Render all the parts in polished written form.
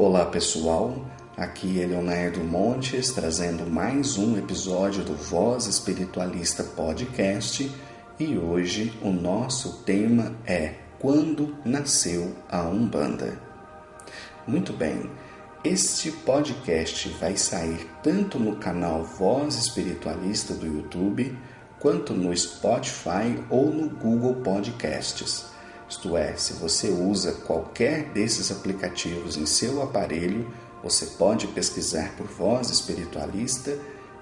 Olá pessoal, aqui é Leonardo Montes trazendo mais um episódio do Voz Espiritualista Podcast e hoje o nosso tema é Quando Nasceu a Umbanda. Muito bem, este podcast vai sair tanto no canal Voz Espiritualista do YouTube quanto no Spotify ou no Google Podcasts. Isto é, se você usa qualquer desses aplicativos em seu aparelho, você pode pesquisar por Voz Espiritualista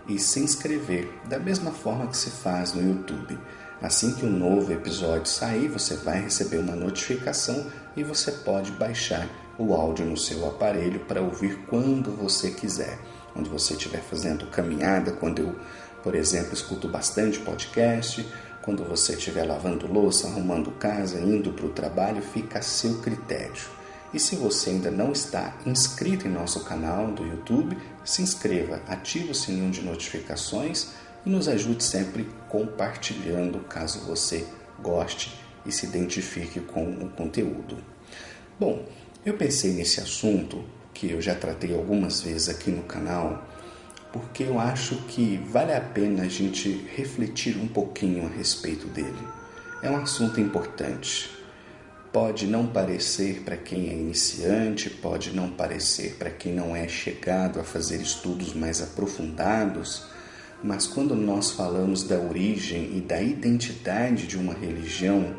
e se inscrever, da mesma forma que se faz no YouTube. Assim que um novo episódio sair, você vai receber uma notificação e você pode baixar o áudio no seu aparelho para ouvir quando você quiser. Quando você estiver fazendo caminhada, quando eu, por exemplo, escuto bastante podcast, quando você estiver lavando louça, arrumando casa, indo para o trabalho, fica a seu critério. E se você ainda não está inscrito em nosso canal do YouTube, se inscreva, ative o sininho de notificações e nos ajude sempre compartilhando caso você goste e se identifique com o conteúdo. Bom, eu pensei nesse assunto, que eu já tratei algumas vezes aqui no canal, porque eu acho que vale a pena a gente refletir um pouquinho a respeito dele. É um assunto importante. Pode não parecer para quem é iniciante, pode não parecer para quem não é chegado a fazer estudos mais aprofundados, mas quando nós falamos da origem e da identidade de uma religião,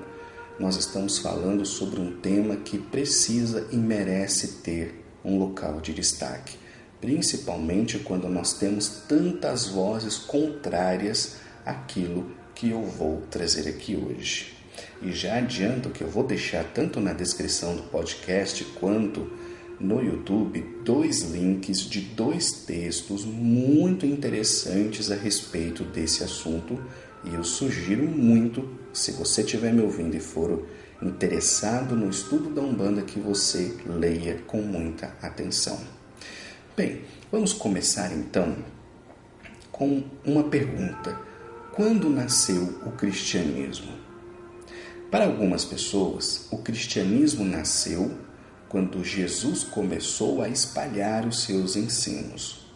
nós estamos falando sobre um tema que precisa e merece ter um local de destaque. Principalmente quando nós temos tantas vozes contrárias àquilo que eu vou trazer aqui hoje. E já adianto que eu vou deixar tanto na descrição do podcast quanto no YouTube 2 links de 2 textos muito interessantes a respeito desse assunto e eu sugiro muito, se você estiver me ouvindo e for interessado no estudo da Umbanda, que você leia com muita atenção. Bem, vamos começar então com uma pergunta. Quando nasceu o cristianismo? Para algumas pessoas, o cristianismo nasceu quando Jesus começou a espalhar os seus ensinos.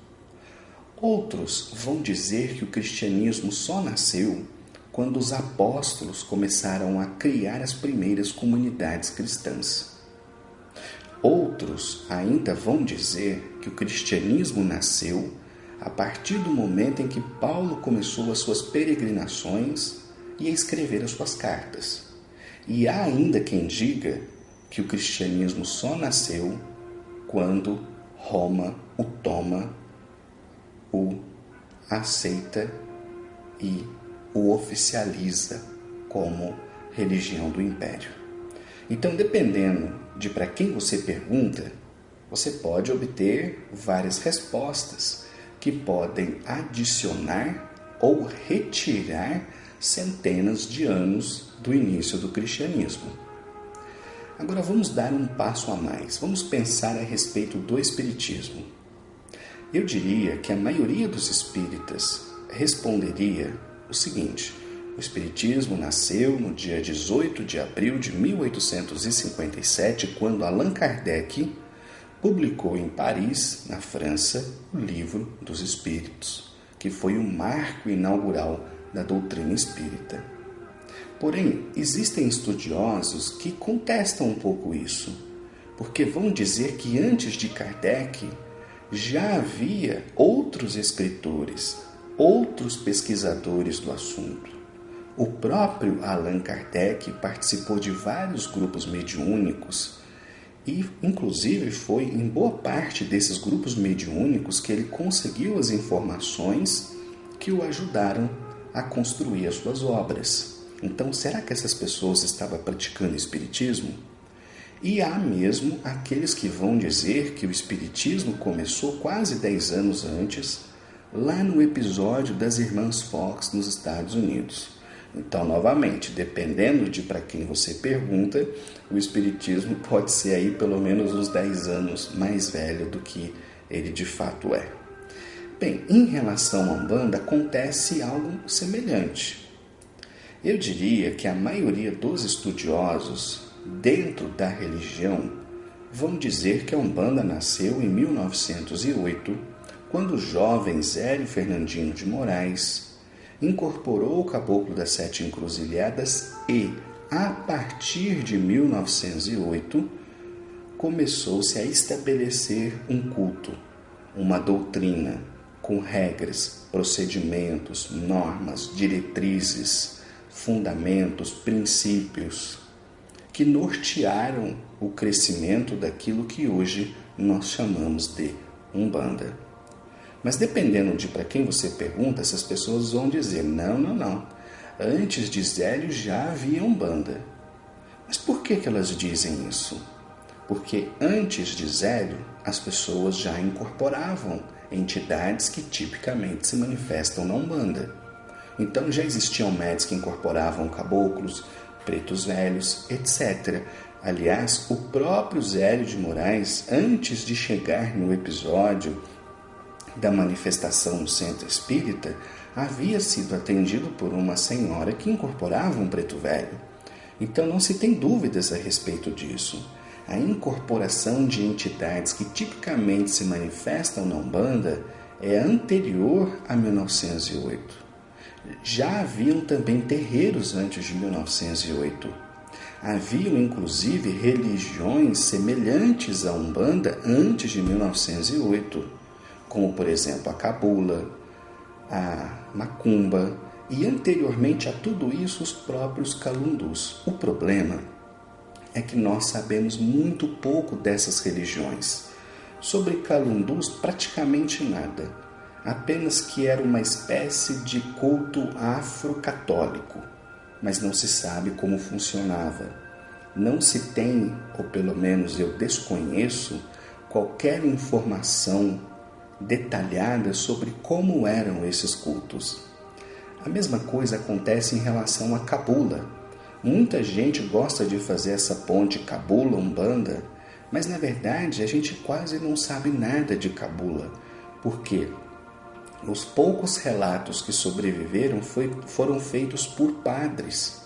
Outros vão dizer que o cristianismo só nasceu quando os apóstolos começaram a criar as primeiras comunidades cristãs. Outros ainda vão dizer que o cristianismo nasceu a partir do momento em que Paulo começou as suas peregrinações e a escrever as suas cartas. E há ainda quem diga que o cristianismo só nasceu quando Roma o toma, o aceita e o oficializa como religião do império. Então, dependendo de para quem você pergunta, você pode obter várias respostas que podem adicionar ou retirar centenas de anos do início do cristianismo. Agora vamos dar um passo a mais. Vamos pensar a respeito do espiritismo. Eu diria que a maioria dos espíritas responderia o seguinte: o espiritismo nasceu no dia 18 de abril de 1857, quando Allan Kardec publicou em Paris, na França, o Livro dos Espíritos, que foi o marco inaugural da doutrina espírita. Porém, existem estudiosos que contestam um pouco isso, porque vão dizer que antes de Kardec já havia outros escritores, outros pesquisadores do assunto. O próprio Allan Kardec participou de vários grupos mediúnicos e, inclusive, foi em boa parte desses grupos mediúnicos que ele conseguiu as informações que o ajudaram a construir as suas obras. Então, será que essas pessoas estavam praticando espiritismo? E há mesmo aqueles que vão dizer que o espiritismo começou quase 10 anos antes, lá no episódio das Irmãs Fox nos Estados Unidos. Então, novamente, dependendo de para quem você pergunta, o espiritismo pode ser aí pelo menos uns 10 anos mais velho do que ele de fato é. Bem, em relação à Umbanda, acontece algo semelhante. Eu diria que a maioria dos estudiosos dentro da religião vão dizer que a Umbanda nasceu em 1908, quando o jovem Zélio Fernandino de Moraes incorporou o Caboclo das Sete Encruzilhadas e, a partir de 1908, começou-se a estabelecer um culto, uma doutrina, com regras, procedimentos, normas, diretrizes, fundamentos, princípios, que nortearam o crescimento daquilo que hoje nós chamamos de Umbanda. Mas dependendo de para quem você pergunta, essas pessoas vão dizer, não. Antes de Zélio já havia Umbanda. Mas por que elas dizem isso? Porque antes de Zélio, as pessoas já incorporavam entidades que tipicamente se manifestam na Umbanda. Então já existiam médiuns que incorporavam caboclos, pretos velhos, etc. Aliás, o próprio Zélio de Moraes, antes de chegar no episódio da manifestação no centro espírita, havia sido atendido por uma senhora que incorporava um preto velho. Então não se tem dúvidas a respeito disso. A incorporação de entidades que tipicamente se manifestam na Umbanda é anterior a 1908. Já haviam também terreiros antes de 1908. Haviam, inclusive, religiões semelhantes à Umbanda antes de 1908, como, por exemplo, a Cabula, a Macumba e, anteriormente a tudo isso, os próprios Calundus. O problema é que nós sabemos muito pouco dessas religiões. Sobre Calundus, praticamente nada. Apenas que era uma espécie de culto afro-católico, mas não se sabe como funcionava. Não se tem, ou pelo menos eu desconheço, qualquer informação detalhada sobre como eram esses cultos. A mesma coisa acontece em relação à Cabula. Muita gente gosta de fazer essa ponte Cabula-Umbanda, mas na verdade a gente quase não sabe nada de Cabula. Por quê? Os poucos relatos que sobreviveram foram feitos por padres,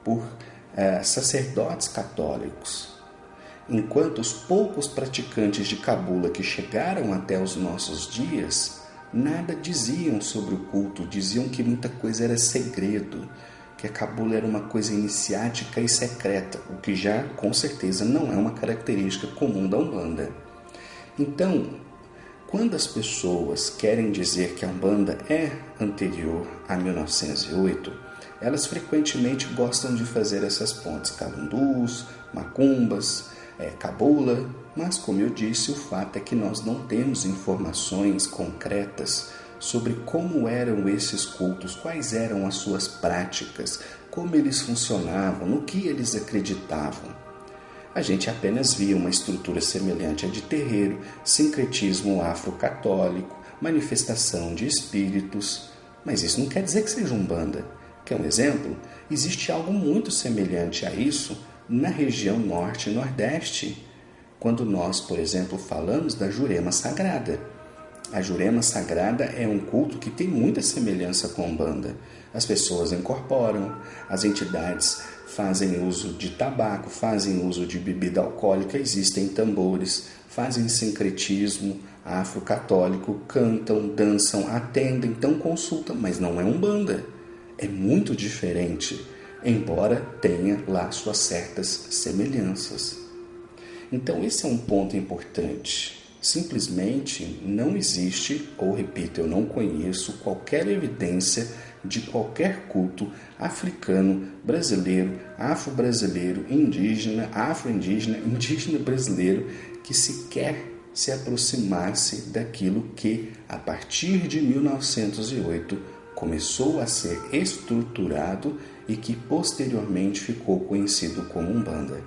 por sacerdotes católicos, enquanto os poucos praticantes de Cabula que chegaram até os nossos dias nada diziam sobre o culto, diziam que muita coisa era segredo, que a Cabula era uma coisa iniciática e secreta, o que já com certeza não é uma característica comum da Umbanda. Então, quando as pessoas querem dizer que a Umbanda é anterior a 1908, elas frequentemente gostam de fazer essas pontes Calundus, Macumbas, Cabula, mas como eu disse, o fato é que nós não temos informações concretas sobre como eram esses cultos, quais eram as suas práticas, como eles funcionavam, no que eles acreditavam. A gente apenas via uma estrutura semelhante à de terreiro, sincretismo afro-católico, manifestação de espíritos, mas isso não quer dizer que seja Umbanda. Quer um exemplo? Existe algo muito semelhante a isso na região norte e nordeste, quando nós, por exemplo, falamos da Jurema Sagrada. A Jurema Sagrada é um culto que tem muita semelhança com a Umbanda. As pessoas incorporam, as entidades fazem uso de tabaco, fazem uso de bebida alcoólica, existem tambores, fazem sincretismo afro-católico, cantam, dançam, atendem, então consultam, mas não é Umbanda. É muito diferente, embora tenha lá suas certas semelhanças. Então esse é um ponto importante. Simplesmente não existe, ou repito, eu não conheço qualquer evidência de qualquer culto africano, brasileiro, afro-brasileiro, indígena, afro-indígena, indígena brasileiro que sequer se aproximasse daquilo que, a partir de 1908, começou a ser estruturado e que posteriormente ficou conhecido como Umbanda.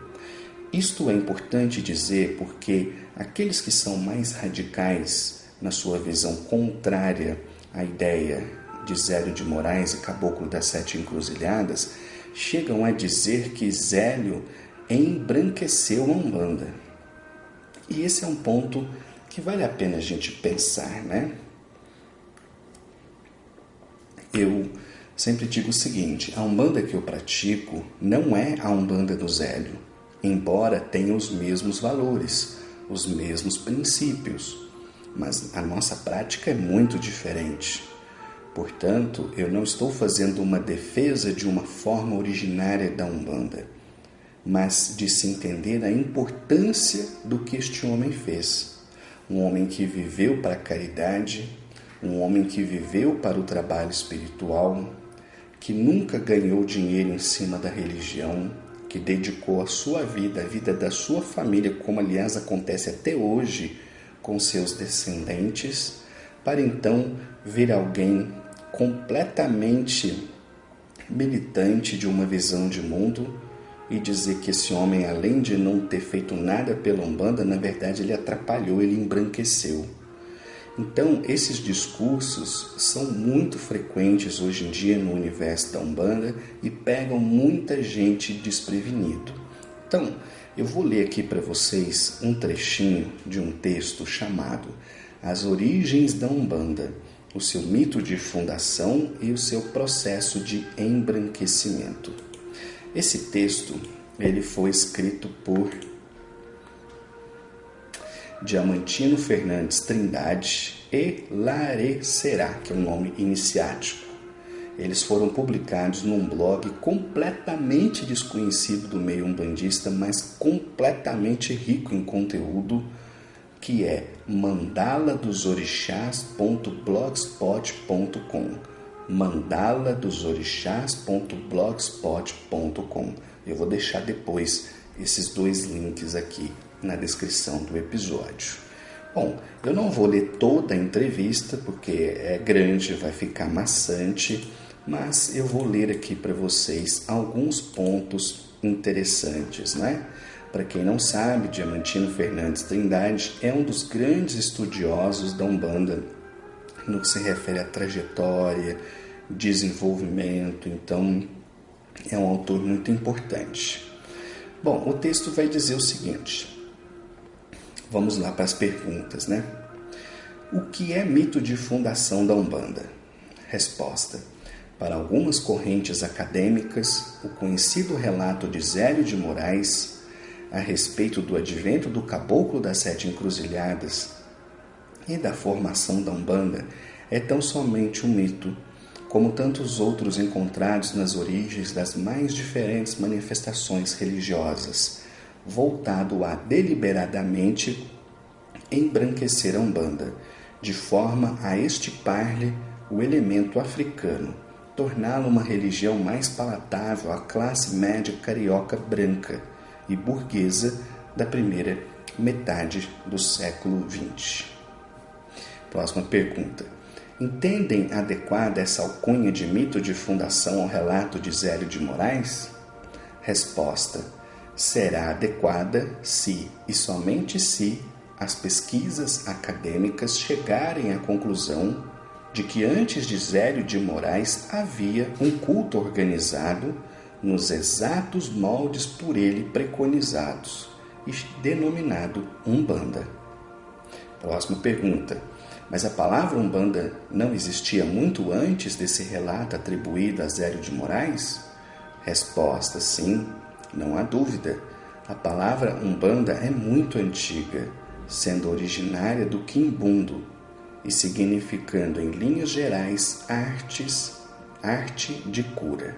Isto é importante dizer porque aqueles que são mais radicais na sua visão contrária à ideia de Zélio de Moraes e Caboclo das Sete Encruzilhadas chegam a dizer que Zélio embranqueceu a Umbanda. E esse é um ponto que vale a pena a gente pensar, né? Eu sempre digo o seguinte, a Umbanda que eu pratico não é a Umbanda do Zélio. embora tenham os mesmos valores, os mesmos princípios, mas a nossa prática é muito diferente. Portanto, eu não estou fazendo uma defesa de uma forma originária da Umbanda, mas de se entender a importância do que este homem fez. Um homem que viveu para a caridade, um homem que viveu para o trabalho espiritual, que nunca ganhou dinheiro em cima da religião, que dedicou a sua vida, a vida da sua família, como aliás acontece até hoje com seus descendentes, para então ver alguém completamente militante de uma visão de mundo e dizer que esse homem, além de não ter feito nada pela Umbanda, na verdade ele atrapalhou, ele embranqueceu. Então, esses discursos são muito frequentes hoje em dia no universo da Umbanda e pegam muita gente desprevenido. Então, eu vou ler aqui para vocês um trechinho de um texto chamado As Origens da Umbanda, o seu mito de fundação e o seu processo de embranquecimento. Esse texto ele foi escrito por Diamantino Fernandes Trindade e Larecerá, que é um nome iniciático. Eles foram publicados num blog completamente desconhecido do meio umbandista, mas completamente rico em conteúdo, que é mandaladosorixás.blogspot.com. mandaladosorixás.blogspot.com. Eu vou deixar depois esses dois links aqui na descrição do episódio. Bom, eu não vou ler toda a entrevista porque é grande, vai ficar maçante, mas eu vou ler aqui para vocês alguns pontos interessantes, né? Para quem não sabe, Diamantino Fernandes Trindade é um dos grandes estudiosos da Umbanda no que se refere à trajetória, desenvolvimento, então é um autor muito importante. Bom, o texto vai dizer o seguinte. Vamos lá para as perguntas, né? O que é mito de fundação da Umbanda? Resposta. Para algumas correntes acadêmicas, o conhecido relato de Zélio de Moraes a respeito do advento do Caboclo das Sete Encruzilhadas e da formação da Umbanda é tão somente um mito, como tantos outros encontrados nas origens das mais diferentes manifestações religiosas, voltado a deliberadamente embranquecer a Umbanda, de forma a estipar-lhe o elemento africano, torná-la uma religião mais palatável à classe média carioca branca e burguesa da primeira metade do século XX. Próxima pergunta. Entendem adequada essa alcunha de mito de fundação ao relato de Zélio de Moraes? Resposta. Será adequada se, e somente se, as pesquisas acadêmicas chegarem à conclusão de que antes de Zélio de Moraes havia um culto organizado nos exatos moldes por ele preconizados e denominado Umbanda. Próxima pergunta. Mas a palavra Umbanda não existia muito antes desse relato atribuído a Zélio de Moraes? Resposta, sim, não há dúvida. A palavra Umbanda é muito antiga, sendo originária do quimbundo e significando, em linhas gerais, arte de cura.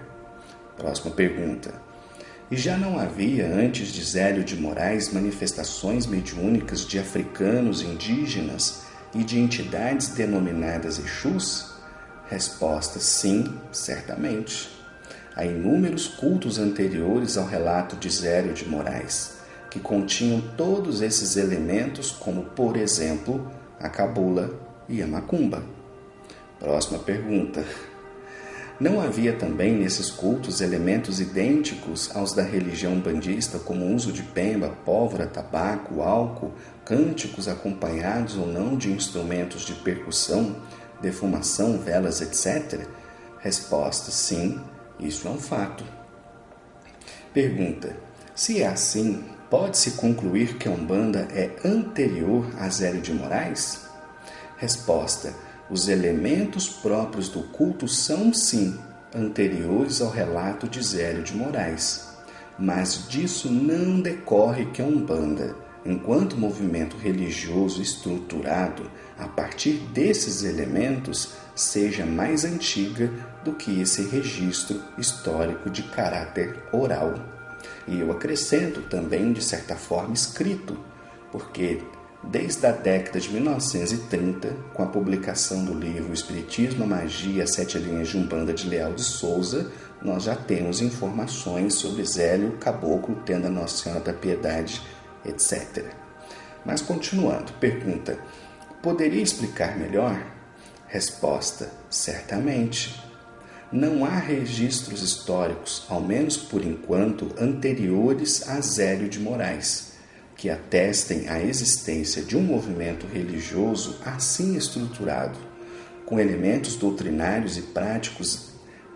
Próxima pergunta. E já não havia, antes de Zélio de Moraes, manifestações mediúnicas de africanos indígenas e de entidades denominadas Exus? Resposta, sim, certamente. Há inúmeros cultos anteriores ao relato de Zélio de Moraes, que continham todos esses elementos, como, por exemplo, a cabula e a macumba. Próxima pergunta. Não havia também nesses cultos elementos idênticos aos da religião umbandista, como o uso de pemba, pólvora, tabaco, álcool, cânticos acompanhados ou não de instrumentos de percussão, defumação, velas, etc.? Resposta, sim, isso é um fato. Pergunta. Se é assim, pode-se concluir que a Umbanda é anterior a Zélio de Moraes? Resposta. Os elementos próprios do culto são, sim, anteriores ao relato de Zélio de Moraes. mas disso não decorre que a Umbanda, enquanto movimento religioso estruturado a partir desses elementos, seja mais antiga do que esse registro histórico de caráter oral. E eu acrescento também, de certa forma, escrito, porque desde a década de 1930, com a publicação do livro Espiritismo, a Magia, as 7 Linhas de Umbanda de Leal de Souza, nós já temos informações sobre Zélio Caboclo, tendo a Nossa Senhora da Piedade, etc. Mas continuando, pergunta: poderia explicar melhor? Resposta: certamente. Não há registros históricos, ao menos por enquanto, anteriores a Zélio de Moraes, que atestem a existência de um movimento religioso assim estruturado, com elementos doutrinários e práticos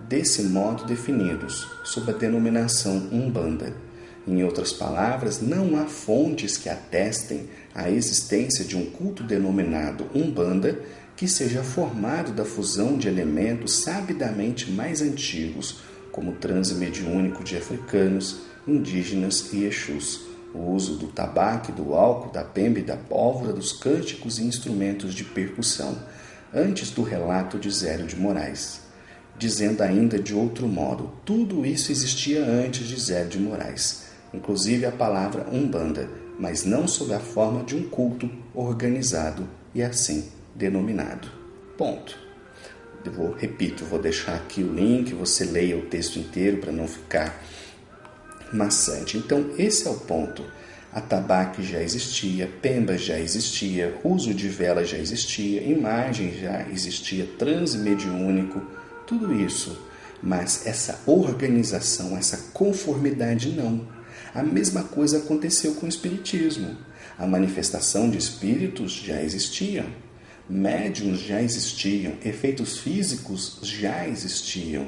desse modo definidos, sob a denominação Umbanda. Em outras palavras, não há fontes que atestem a existência de um culto denominado Umbanda que seja formado da fusão de elementos sabidamente mais antigos, como o transe mediúnico de africanos, indígenas e exus, o uso do tabaco, do álcool, da pemba e da pólvora, dos cânticos e instrumentos de percussão, antes do relato de Zélio de Moraes. Dizendo ainda de outro modo, tudo isso existia antes de Zélio de Moraes, inclusive a palavra Umbanda, mas não sob a forma de um culto organizado e assim denominado. Ponto. Vou deixar aqui o link, você leia o texto inteiro para não ficar maçante. Então, esse é o ponto. Atabaque já existia, pemba já existia, uso de vela já existia, imagem já existia, transe mediúnico, tudo isso. Mas essa organização, essa conformidade não. A mesma coisa aconteceu com o Espiritismo. A manifestação de espíritos já existia. Médiuns já existiam, efeitos físicos já existiam,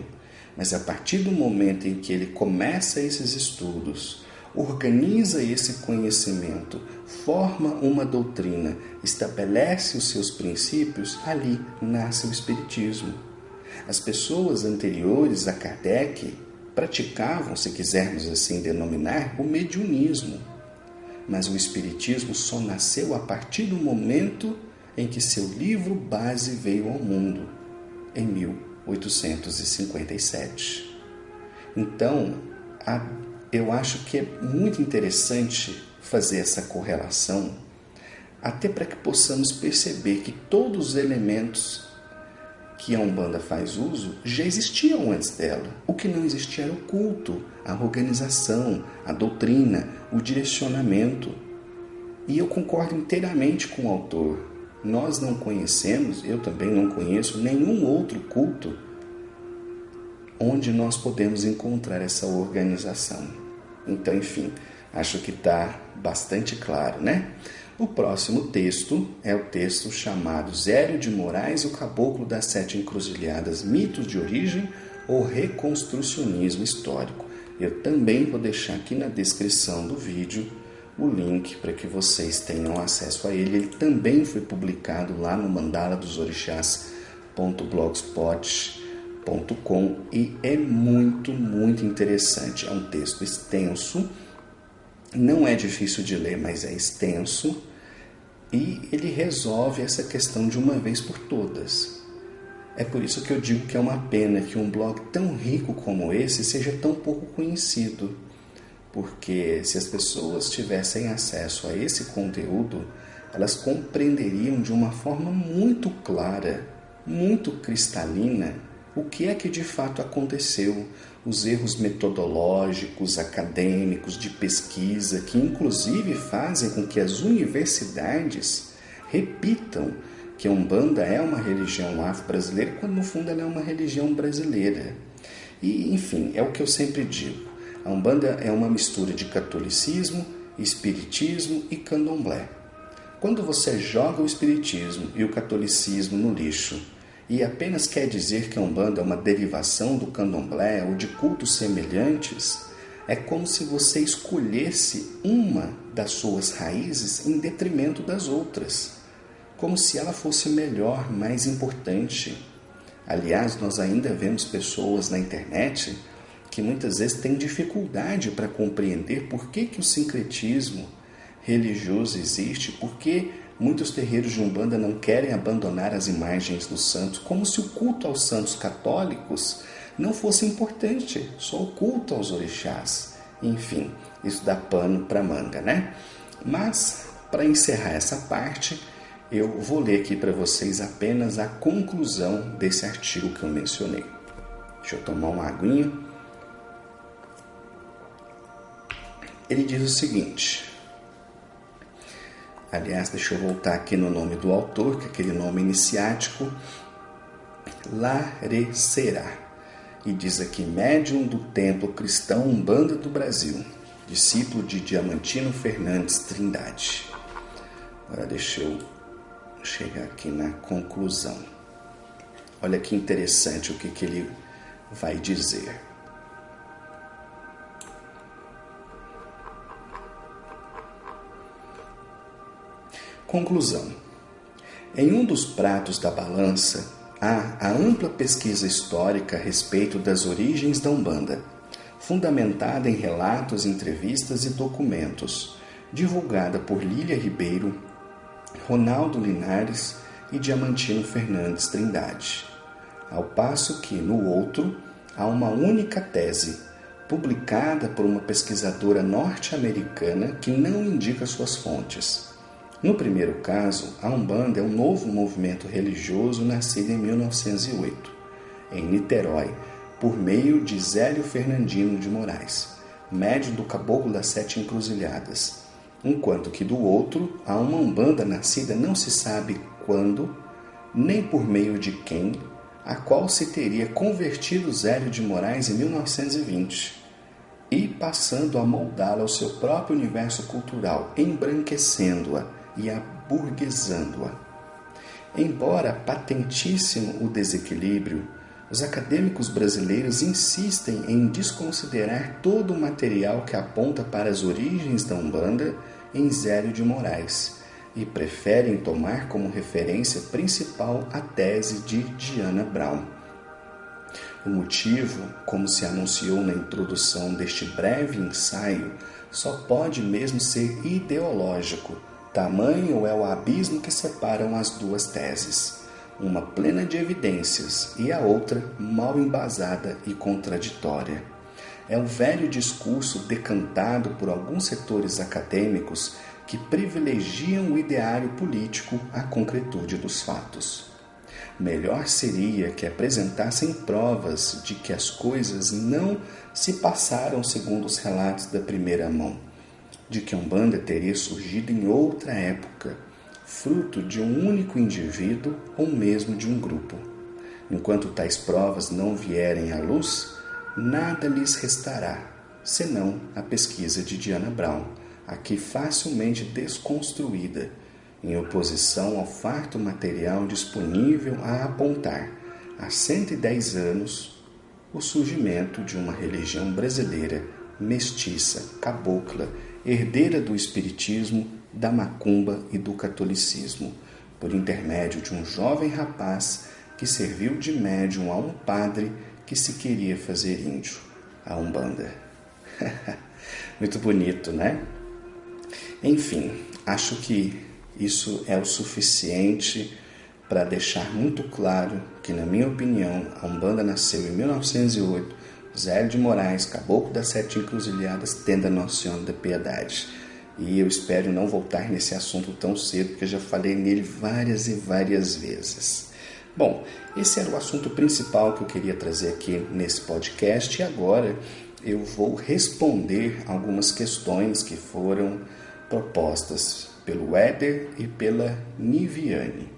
mas a partir do momento em que ele começa esses estudos, organiza esse conhecimento, forma uma doutrina, estabelece os seus princípios, ali nasce o Espiritismo. As pessoas anteriores a Kardec praticavam, se quisermos assim denominar, o mediunismo, mas o Espiritismo só nasceu a partir do momento em que seu livro base veio ao mundo, em 1857. Então, eu acho que é muito interessante fazer essa correlação, até para que possamos perceber que todos os elementos que a Umbanda faz uso já existiam antes dela. O que não existia era o culto, a organização, a doutrina, o direcionamento. E eu concordo inteiramente com o autor. Nós não conhecemos, eu também não conheço, nenhum outro culto onde nós podemos encontrar essa organização. Então, enfim, acho que está bastante claro, né? O próximo texto é o texto chamado Zélio de Moraes, o Caboclo das 7 Encruzilhadas, mitos de origem ou reconstrucionismo histórico. Eu também vou deixar aqui na descrição do vídeo o link para que vocês tenham acesso a ele. Ele também foi publicado lá no mandaladosorixás.blogspot.com e é muito, muito interessante. É um texto extenso, não é difícil de ler, mas é extenso, e ele resolve essa questão de uma vez por todas. É por isso que eu digo que é uma pena que um blog tão rico como esse seja tão pouco conhecido. Porque se as pessoas tivessem acesso a esse conteúdo, elas compreenderiam de uma forma muito clara, muito cristalina, o que é que de fato aconteceu, os erros metodológicos, acadêmicos, de pesquisa, que inclusive fazem com que as universidades repitam que a Umbanda é uma religião afro-brasileira, quando no fundo ela é uma religião brasileira. E, enfim, é o que eu sempre digo. A Umbanda é uma mistura de catolicismo, espiritismo e candomblé. Quando você joga o espiritismo e o catolicismo no lixo e apenas quer dizer que a Umbanda é uma derivação do candomblé ou de cultos semelhantes, é como se você escolhesse uma das suas raízes em detrimento das outras, como se ela fosse melhor, mais importante. Aliás, nós ainda vemos pessoas na internet que muitas vezes têm dificuldade para compreender por que o sincretismo religioso existe, por que muitos terreiros de Umbanda não querem abandonar as imagens dos santos, como se o culto aos santos católicos não fosse importante, só o culto aos orixás. Enfim, isso dá pano para manga, né? Mas, para encerrar essa parte, eu vou ler aqui para vocês apenas a conclusão desse artigo que eu mencionei. Deixa eu tomar uma aguinha. Ele diz o seguinte... Aliás, deixa eu voltar aqui no nome do autor, que é aquele nome iniciático, Larecerá. E diz aqui, médium do Templo Cristão Umbanda do Brasil, discípulo de Diamantino Fernandes Trindade. Agora deixa eu chegar aqui na conclusão. Olha que interessante o que ele vai dizer. Conclusão. Em um dos pratos da balança, há a ampla pesquisa histórica a respeito das origens da Umbanda, fundamentada em relatos, entrevistas e documentos, divulgada por Lília Ribeiro, Ronaldo Linares e Diamantino Fernandes Trindade. Ao passo que, no outro, há uma única tese, publicada por uma pesquisadora norte-americana que não indica suas fontes. No primeiro caso, a Umbanda é um novo movimento religioso nascido em 1908, em Niterói, por meio de Zélio Fernandino de Moraes, médium do Caboclo das Sete Encruzilhadas, enquanto que do outro há uma Umbanda nascida não se sabe quando, nem por meio de quem, a qual se teria convertido Zélio de Moraes em 1920, e passando a moldá-la ao seu próprio universo cultural, embranquecendo-a e aburguesando-a. Embora patentíssimo o desequilíbrio, os acadêmicos brasileiros insistem em desconsiderar todo o material que aponta para as origens da Umbanda em Zélio de Moraes e preferem tomar como referência principal a tese de Diana Brown. O motivo, como se anunciou na introdução deste breve ensaio, só pode mesmo ser ideológico. Tamanho é o abismo que separam as duas teses, uma plena de evidências e a outra mal embasada e contraditória. É o velho discurso decantado por alguns setores acadêmicos que privilegiam o ideário político à concretude dos fatos. Melhor seria que apresentassem provas de que as coisas não se passaram segundo os relatos da primeira mão, de que a Umbanda teria surgido em outra época, fruto de um único indivíduo ou mesmo de um grupo. Enquanto tais provas não vierem à luz, nada lhes restará, senão a pesquisa de Diana Brown, aqui facilmente desconstruída, em oposição ao farto material disponível a apontar, há 110 anos, o surgimento de uma religião brasileira mestiça, cabocla, herdeira do espiritismo, da macumba e do catolicismo, por intermédio de um jovem rapaz que serviu de médium a um padre que se queria fazer índio, a Umbanda. Muito bonito, né? Enfim, acho que isso é o suficiente para deixar muito claro que, na minha opinião, a Umbanda nasceu em 1908, Zélio de Moraes, Caboclo das Sete Encruzilhadas, tendo a Nossa Senhora da Piedade. E eu espero não voltar nesse assunto tão cedo, porque eu já falei nele várias e várias vezes. Bom, esse era o assunto principal que eu queria trazer aqui nesse podcast, e agora eu vou responder algumas questões que foram propostas pelo Éder e pela Niviane.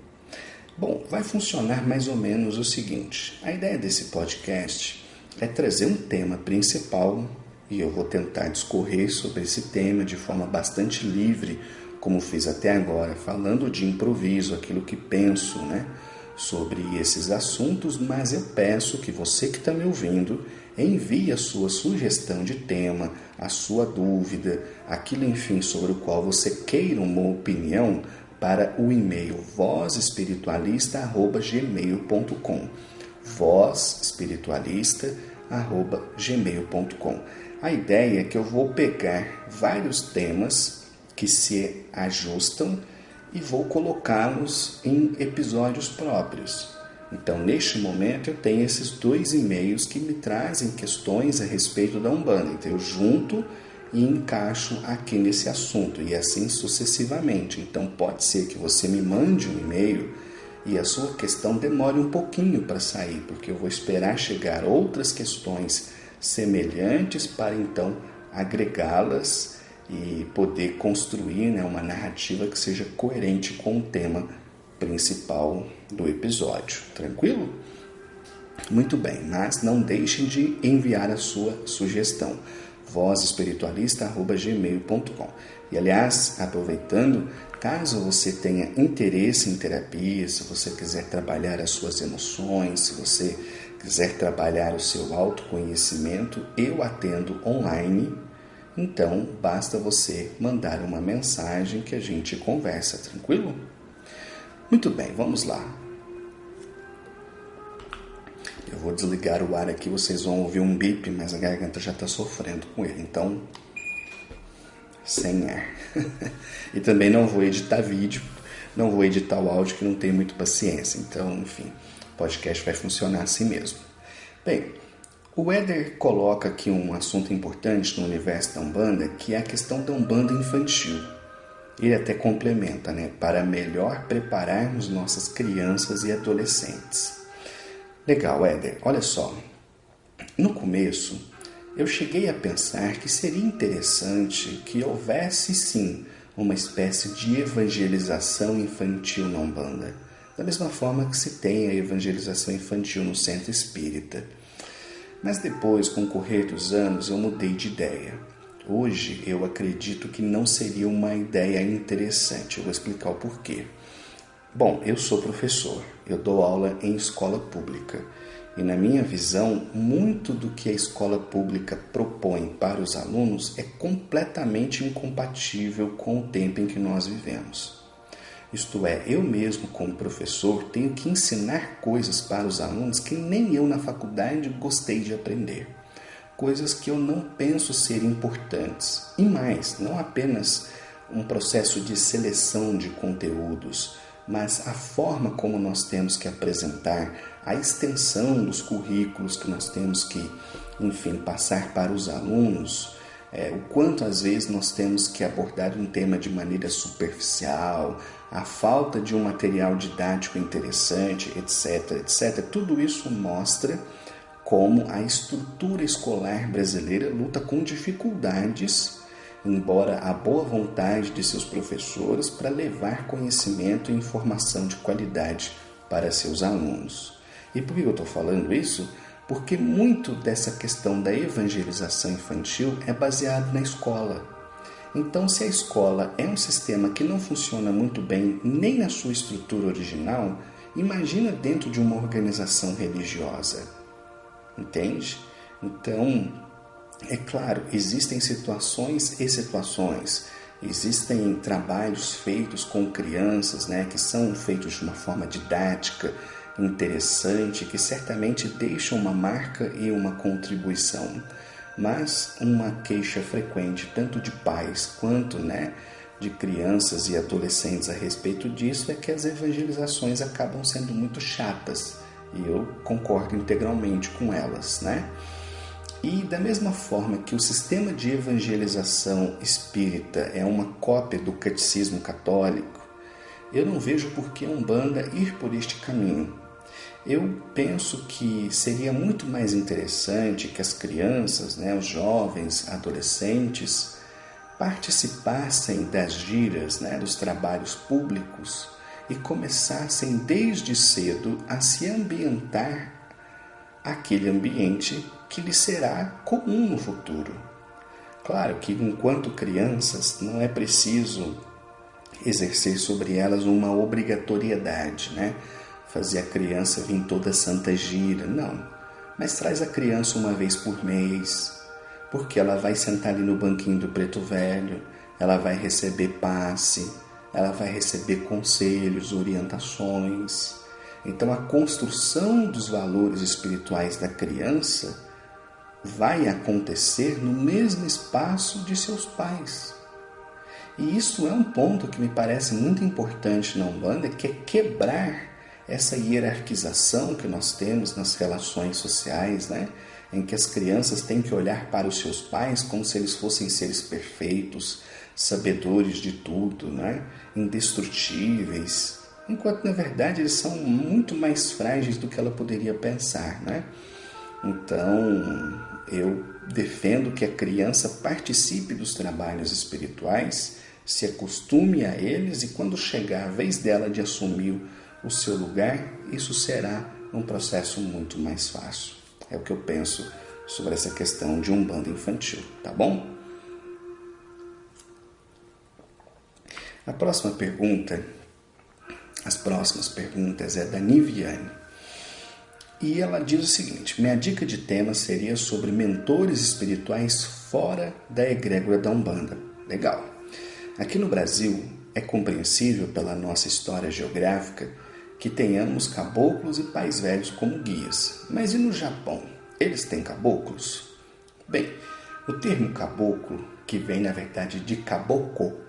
Bom, vai funcionar mais ou menos o seguinte: a ideia desse podcast é trazer um tema principal e eu vou tentar discorrer sobre esse tema de forma bastante livre, como fiz até agora, falando de improviso, aquilo que penso, sobre esses assuntos, mas eu peço que você que está me ouvindo envie a sua sugestão de tema, a sua dúvida, aquilo, enfim, sobre o qual você queira uma opinião para o e-mail vozespiritualista@gmail.com vozespiritualista@gmail.com vozespiritualista@gmail.com. A ideia é que eu vou pegar vários temas que se ajustam e vou colocá-los em episódios próprios. Então, neste momento, eu tenho esses 2 e-mails que me trazem questões a respeito da Umbanda. Então, eu junto e encaixo aqui nesse assunto, e assim sucessivamente. Então, pode ser que você me mande um e-mail e a sua questão demore um pouquinho para sair, porque eu vou esperar chegar outras questões semelhantes para, então, agregá-las e poder construir, né, uma narrativa que seja coerente com o tema principal do episódio. Tranquilo? Muito bem, mas não deixem de enviar a sua sugestão. vozespiritualista@gmail.com. E, aliás, aproveitando, caso você tenha interesse em terapia, se você quiser trabalhar as suas emoções, se você quiser trabalhar o seu autoconhecimento, eu atendo online. Então, basta você mandar uma mensagem que a gente conversa, tranquilo? Muito bem, vamos lá. Eu vou desligar o ar aqui, vocês vão ouvir um bip, mas a garganta já está sofrendo com ele, então, sem ar. E também não vou editar vídeo, não vou editar o áudio, que não tenho muita paciência. Então, enfim, o podcast vai funcionar assim mesmo. Bem, o Éder coloca aqui um assunto importante no universo da Umbanda, que é a questão da Umbanda infantil. Ele até complementa, né? Para melhor prepararmos nossas crianças e adolescentes. Legal, Éder. Olha só. No começo, eu cheguei a pensar que seria interessante que houvesse, sim, uma espécie de evangelização infantil na Umbanda. Da mesma forma que se tem a evangelização infantil no centro espírita. Mas depois, com o correr dos anos, eu mudei de ideia. Hoje, eu acredito que não seria uma ideia interessante. Eu vou explicar o porquê. Bom, eu sou professor. Eu dou aula em escola pública. E, na minha visão, muito do que a escola pública propõe para os alunos é completamente incompatível com o tempo em que nós vivemos. Isto é, eu mesmo, como professor, tenho que ensinar coisas para os alunos que nem eu na faculdade gostei de aprender. Coisas que eu não penso ser importantes. E mais, não apenas um processo de seleção de conteúdos, mas a forma como nós temos que apresentar, a extensão dos currículos que nós temos que, enfim, passar para os alunos, o quanto às vezes nós temos que abordar um tema de maneira superficial, a falta de um material didático interessante, etc, etc. Tudo isso mostra como a estrutura escolar brasileira luta com dificuldades, embora a boa vontade de seus professores, para levar conhecimento e informação de qualidade para seus alunos. E por que eu estou falando isso? Porque muito dessa questão da evangelização infantil é baseado na escola. Então, se a escola é um sistema que não funciona muito bem nem na sua estrutura original, imagina dentro de uma organização religiosa. Entende? Então, é claro, existem situações e situações. Existem trabalhos feitos com crianças, né, que são feitos de uma forma didática, interessante, que certamente deixam uma marca e uma contribuição. Mas uma queixa frequente, tanto de pais quanto, né, de crianças e adolescentes a respeito disso, é que as evangelizações acabam sendo muito chatas. E eu concordo integralmente com elas, né? E da mesma forma que o sistema de evangelização espírita é uma cópia do catecismo católico, eu não vejo por que a Umbanda ir por este caminho. Eu penso que seria muito mais interessante que as crianças, né, os jovens, adolescentes, participassem das giras, né, dos trabalhos públicos e começassem desde cedo a se ambientar aquele ambiente que lhes será comum no futuro. Claro que enquanto crianças não é preciso exercer sobre elas uma obrigatoriedade, né? Fazer a criança vir toda santa gira, não. Mas traz a criança uma vez por mês, porque ela vai sentar ali no banquinho do preto velho, ela vai receber passe, ela vai receber conselhos, orientações. Então a construção dos valores espirituais da criança vai acontecer no mesmo espaço de seus pais. E isso é um ponto que me parece muito importante na Umbanda, que é quebrar essa hierarquização que nós temos nas relações sociais, né? Em que as crianças têm que olhar para os seus pais como se eles fossem seres perfeitos, sabedores de tudo, né? Indestrutíveis, enquanto na verdade eles são muito mais frágeis do que ela poderia pensar, né? Então, eu defendo que a criança participe dos trabalhos espirituais, se acostume a eles, e quando chegar a vez dela de assumir o seu lugar, isso será um processo muito mais fácil. É o que eu penso sobre essa questão de Umbanda infantil, tá bom? As próximas perguntas é da Niviane. E ela diz o seguinte: minha dica de tema seria sobre mentores espirituais fora da egrégora da Umbanda. Legal. Aqui no Brasil, é compreensível pela nossa história geográfica que tenhamos caboclos e pais velhos como guias. Mas e no Japão? Eles têm caboclos? Bem, o termo caboclo, que vem na verdade de caboclo,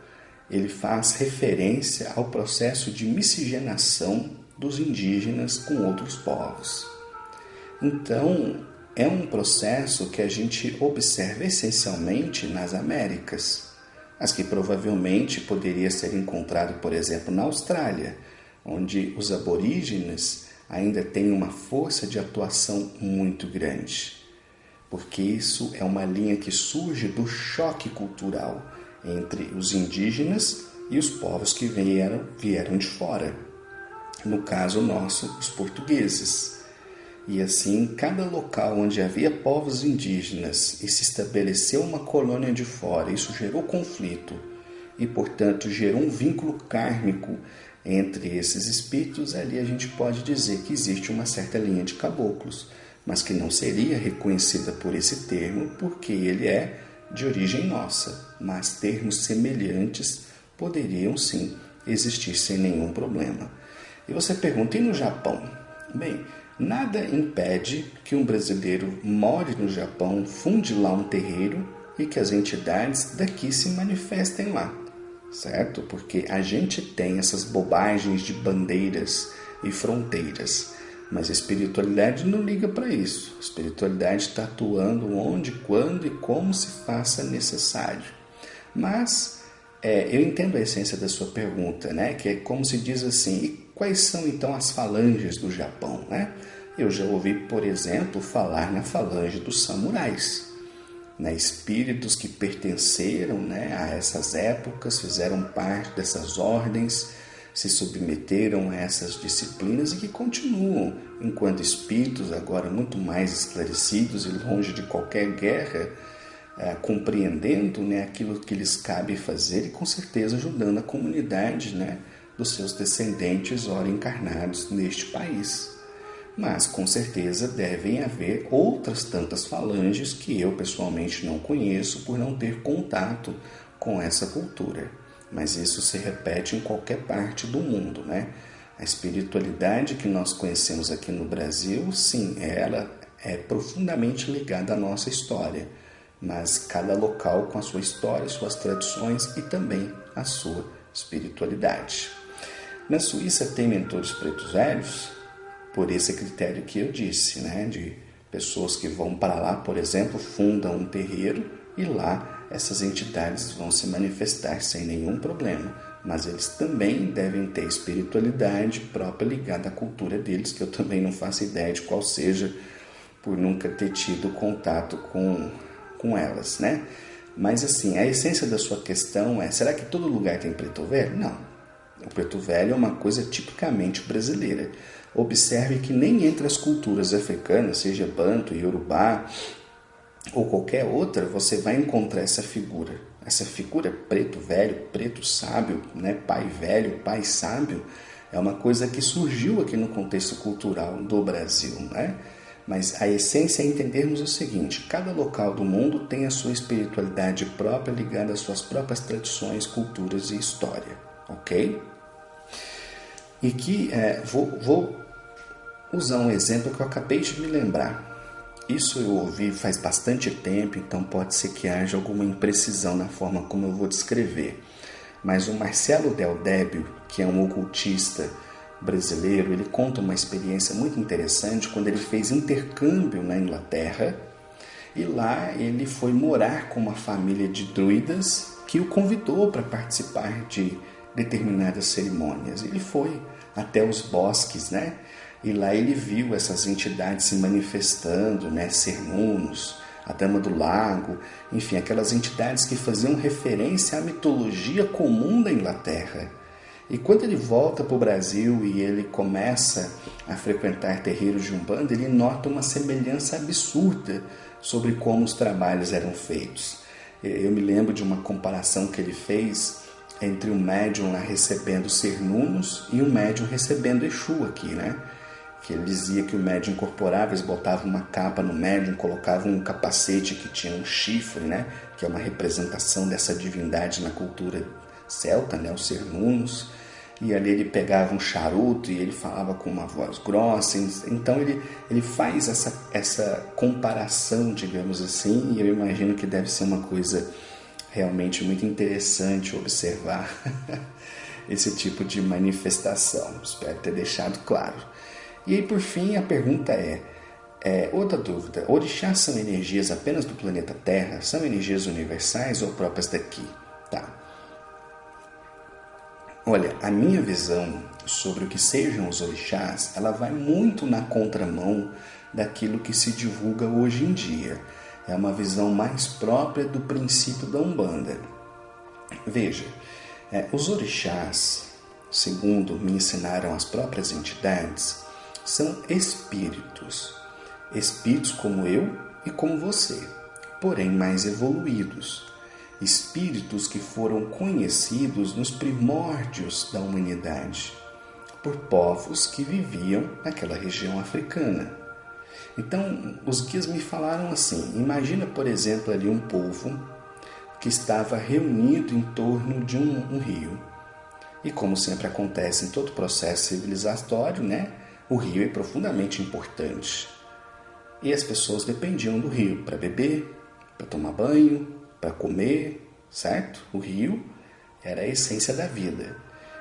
ele faz referência ao processo de miscigenação dos indígenas com outros povos. Então, é um processo que a gente observa essencialmente nas Américas, mas que provavelmente poderia ser encontrado, por exemplo, na Austrália, onde os aborígenes ainda têm uma força de atuação muito grande, porque isso é uma linha que surge do choque cultural entre os indígenas e os povos que vieram de fora, no caso nosso, os portugueses. E assim, em cada local onde havia povos indígenas e se estabeleceu uma colônia de fora, isso gerou conflito e, portanto, gerou um vínculo kármico entre esses espíritos. Ali a gente pode dizer que existe uma certa linha de caboclos, mas que não seria reconhecida por esse termo, porque ele é de origem nossa, mas termos semelhantes poderiam sim existir sem nenhum problema. E você pergunta, e no Japão? Bem, nada impede que um brasileiro more no Japão, funde lá um terreiro e que as entidades daqui se manifestem lá, certo? Porque a gente tem essas bobagens de bandeiras e fronteiras, mas a espiritualidade não liga para isso. A espiritualidade está atuando onde, quando e como se faça necessário. Mas eu entendo a essência da sua pergunta, né? Que é como se diz assim, e quais são então as falanges do Japão, né? Eu já ouvi, por exemplo, falar na falange dos samurais, né? Espíritos que pertenceram, né, a essas épocas, fizeram parte dessas ordens, se submeteram a essas disciplinas e que continuam, enquanto espíritos agora muito mais esclarecidos e longe de qualquer guerra, compreendendo, né, aquilo que lhes cabe fazer e com certeza ajudando a comunidade, né, dos seus descendentes ora encarnados neste país. Mas com certeza devem haver outras tantas falanges que eu pessoalmente não conheço por não ter contato com essa cultura. Mas isso se repete em qualquer parte do mundo, né? A espiritualidade que nós conhecemos aqui no Brasil, sim, ela é profundamente ligada à nossa história, mas cada local com a sua história, suas tradições e também a sua espiritualidade. Na Suíça tem mentores pretos velhos, por esse critério que eu disse, né? De pessoas que vão para lá, por exemplo, fundam um terreiro e lá essas entidades vão se manifestar sem nenhum problema, mas eles também devem ter espiritualidade própria ligada à cultura deles, que eu também não faço ideia de qual seja, por nunca ter tido contato com elas, né? Mas assim, a essência da sua questão é, será que todo lugar tem preto velho? Não. O preto velho é uma coisa tipicamente brasileira. Observe que nem entre as culturas africanas, seja Banto, Yorubá ou qualquer outra, você vai encontrar essa figura. Essa figura preto velho, preto sábio, né? Pai velho, pai sábio, é uma coisa que surgiu aqui no contexto cultural do Brasil, né? Mas a essência é entendermos o seguinte: cada local do mundo tem a sua espiritualidade própria ligada às suas próprias tradições, culturas e história, ok? E que vou usar um exemplo que eu acabei de me lembrar. Isso eu ouvi faz bastante tempo, então pode ser que haja alguma imprecisão na forma como eu vou descrever. Mas o Marcelo Del Débio, que é um ocultista brasileiro, ele conta uma experiência muito interessante quando ele fez intercâmbio na Inglaterra e lá ele foi morar com uma família de druidas que o convidou para participar de determinadas cerimônias. Ele foi até os bosques, né? E lá ele viu essas entidades se manifestando, né? Cernunnos, a Dama do Lago, enfim, aquelas entidades que faziam referência à mitologia comum da Inglaterra. E quando ele volta para o Brasil e ele começa a frequentar terreiros de Umbanda, ele nota uma semelhança absurda sobre como os trabalhos eram feitos. Eu me lembro de uma comparação que ele fez entre um médium lá recebendo Cernunnos e um médium recebendo Exu aqui, né? Que ele dizia que o médium incorporava, eles botavam uma capa no médium, colocavam um capacete que tinha um chifre, né? Que é uma representação dessa divindade na cultura celta, né? Os Cernunnos. E ali ele pegava um charuto e ele falava com uma voz grossa. Então ele faz essa comparação, digamos assim, e eu imagino que deve ser uma coisa realmente muito interessante observar esse tipo de manifestação. Espero ter deixado claro. E aí, por fim, a pergunta outra dúvida, orixás são energias apenas do planeta Terra? São energias universais ou próprias daqui? Tá. Olha, a minha visão sobre o que sejam os orixás, ela vai muito na contramão daquilo que se divulga hoje em dia. É uma visão mais própria do princípio da Umbanda. Veja, os orixás, segundo me ensinaram as próprias entidades, são espíritos como eu e como você, porém mais evoluídos, espíritos que foram conhecidos nos primórdios da humanidade, por povos que viviam naquela região africana. Então, os guias me falaram assim, imagina, por exemplo, ali um povo que estava reunido em torno de um rio. E como sempre acontece em todo processo civilizatório, né? O rio é profundamente importante. E as pessoas dependiam do rio para beber, para tomar banho, para comer, certo? O rio era a essência da vida.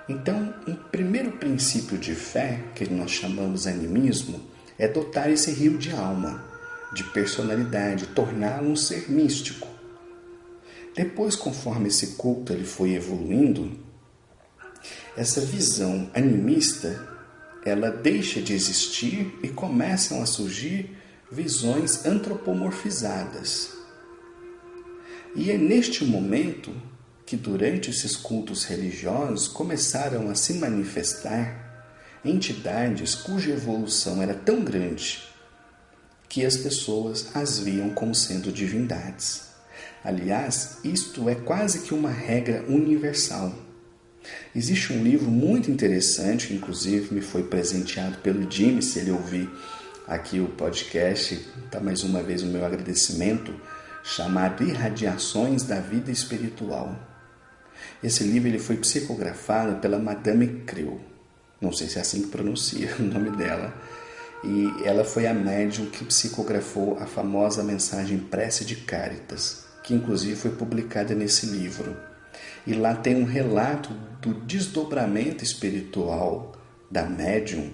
Então, um primeiro princípio de fé, que nós chamamos animismo, é dotar esse rio de alma, de personalidade, torná-lo um ser místico. Depois, conforme esse culto ele foi evoluindo, essa visão animista ela deixa de existir e começam a surgir visões antropomorfizadas. E é neste momento que, durante esses cultos religiosos, começaram a se manifestar entidades cuja evolução era tão grande que as pessoas as viam como sendo divindades. Aliás, isto é quase que uma regra universal. Existe um livro muito interessante, que inclusive me foi presenteado pelo Jimmy, se ele ouvir aqui o podcast, tá mais uma vez o meu agradecimento, chamado Irradiações da Vida Espiritual. Esse livro ele foi psicografado pela Madame Creu, não sei se é assim que pronuncia o nome dela, e ela foi a médium que psicografou a famosa mensagem Prece de Cáritas, que inclusive foi publicada nesse livro. E lá tem um relato do desdobramento espiritual da médium,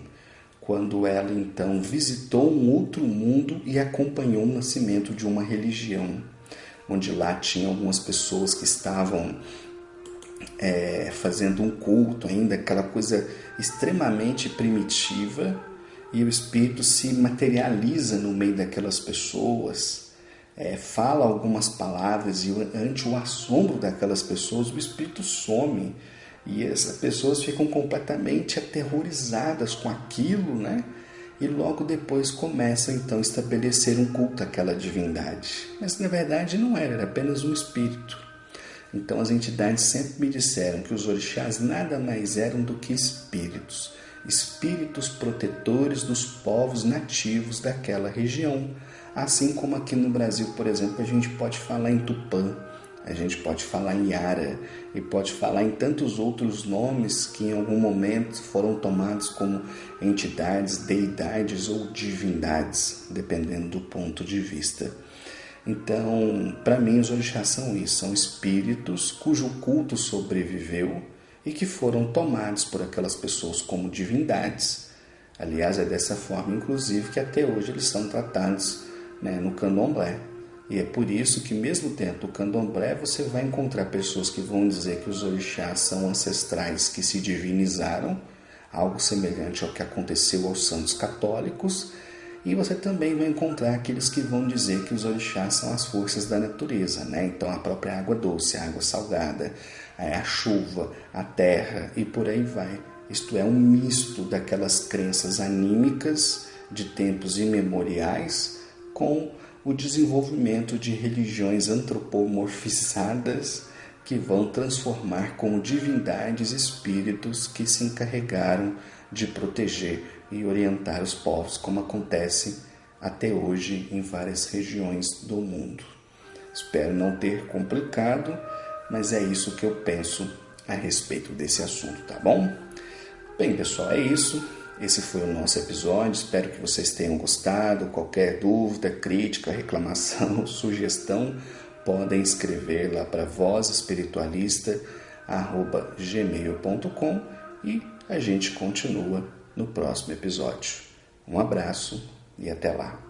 quando ela então visitou um outro mundo e acompanhou o nascimento de uma religião, onde lá tinha algumas pessoas que estavam fazendo um culto ainda, aquela coisa extremamente primitiva, e o espírito se materializa no meio daquelas pessoas, fala algumas palavras e ante o assombro daquelas pessoas o espírito some e essas pessoas ficam completamente aterrorizadas com aquilo, né? E logo depois começam então a estabelecer um culto àquela divindade, mas na verdade não era apenas um espírito. Então as entidades sempre me disseram que os orixás nada mais eram do que espíritos protetores dos povos nativos daquela região. Assim como aqui no Brasil, por exemplo, a gente pode falar em Tupã, A gente pode falar em Yara e pode falar em tantos outros nomes que em algum momento foram tomados como entidades, deidades ou divindades, dependendo do ponto de vista. Então, para mim, os orixás são isso, são espíritos cujo culto sobreviveu e que foram tomados por aquelas pessoas como divindades. Aliás, é dessa forma, inclusive, que até hoje eles são tratados, no candomblé. E é por isso que, mesmo dentro do candomblé, você vai encontrar pessoas que vão dizer que os orixás são ancestrais que se divinizaram, algo semelhante ao que aconteceu aos santos católicos, e você também vai encontrar aqueles que vão dizer que os orixás são as forças da natureza, Então a própria água doce, a água salgada, a chuva, a terra e por aí vai. Isto é um misto daquelas crenças anímicas de tempos imemoriais com o desenvolvimento de religiões antropomorfizadas que vão transformar como divindades espíritos que se encarregaram de proteger e orientar os povos, como acontece até hoje em várias regiões do mundo. Espero não ter complicado, mas é isso que eu penso a respeito desse assunto, tá bom? Bem, pessoal, é isso. Esse foi o nosso episódio. Espero que vocês tenham gostado. Qualquer dúvida, crítica, reclamação, sugestão, podem escrever lá para vozespiritualista@gmail.com e a gente continua no próximo episódio. Um abraço e até lá.